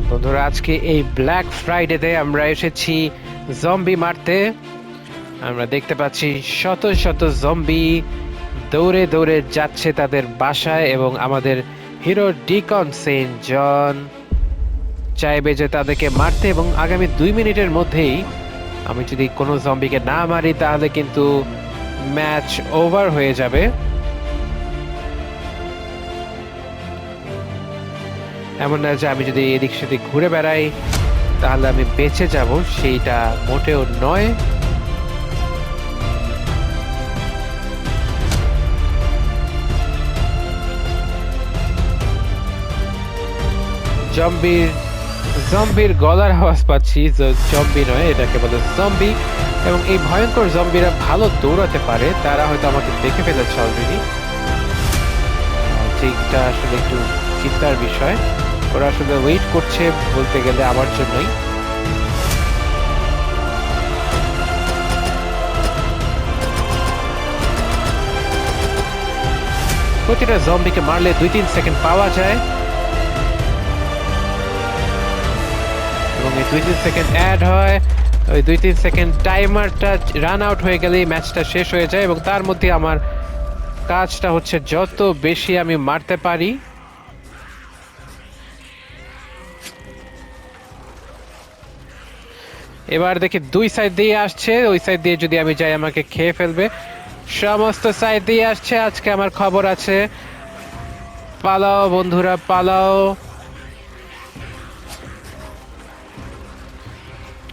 বন্ধুরা, আজকে এই ব্ল্যাক ফ্রাইডেতে আমরা এসেছি জম্বি মারতে। আমরা দেখতে পাচ্ছি শত শত জম্বি দৌড়ে দৌড়ে যাচ্ছে তাদের বাসায়, এবং আমাদের হিরো ডিকন সেন্ট জন চাইবে যে তাদেরকে মারতে, এবং আগামী 2 মিনিটের মধ্যেই আমি যদি কোনো জম্বিকে না মারি তাহলে কিন্তু ম্যাচ ওভার হয়ে যাবে। এমন না যে আমি যদি এদিক সেদিক ঘুরে বেড়াই তাহলে আমি বেঁচে যাব, সেইটা মোটেও নয়। জম্বির জম্বির গলার আওয়াজ পাচ্ছি, জম্বি নয়, এটাকে বলে জম্বি। এবং এই ভয়ঙ্কর জম্বিরা ভালো দৌড়াতে পারে, তারা হয়তো আমাকে দেখে ফেলেছে অলরেডি, যেটা আসলে একটু চিন্তার বিষয়। ওরা আসলে ওয়েট করছে বলতে গেলে আমার জন্যই। প্রতিটা জম্বিকে মারলে 2-3 সেকেন্ড পাওয়া যায়, এবং এই 2-3 সেকেন্ড অ্যাড হয়। ওই 2-3 সেকেন্ড টাইমারটা রান আউট হয়ে গেলেই ম্যাচটা শেষ হয়ে যায়, এবং তার মধ্যে আমার কাজটা হচ্ছে যত বেশি আমি মারতে পারি। এবার দেখি দুই সাইড দিয়ে আসছে, ওই সাইড দিয়ে যদি আমি যাই আমাকে খেয়ে ফেলবে। সমস্ত সাইড দিয়ে আসছে, আজকে আমার খবর আছে। পালাও বন্ধুরা, পালাও।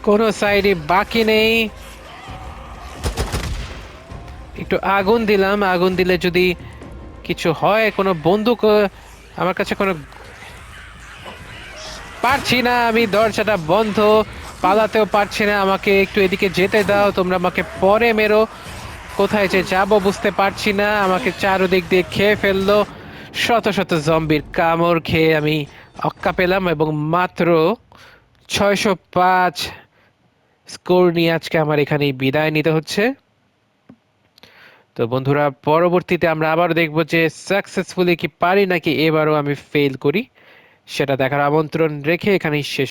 কোনো সাইডই বাকি নেই। একটু আগুন দিলাম, আগুন দিলে যদি কিছু হয়, কোনো বন্দুক আমার কাছে কোনো পারছি না, আমি দরজাটা বন্ধ, পালাতেও পারছি না। আমাকে একটু এদিকে যেতে দাও, তোমরা আমাকে পরে মেরো। কোথায় যে যাব বুঝতে পারছি না, আমাকে চারদিক দিয়ে খেয়ে ফেললো। শত শত জম্বির কামড় খেয়ে আমি অক্কা পেলাম, এবং মাত্র 605 স্কোর নিয়ে আজকে আমার এখানেই বিদায় নিতে হচ্ছে। তো বন্ধুরা, পরবর্তীতে আমরা আবার দেখবো যে সাকসেসফুলি কি পারি নাকি এবারও আমি ফেল করি। সেটা দেখার আমন্ত্রণ রেখে এখানেই শেষ।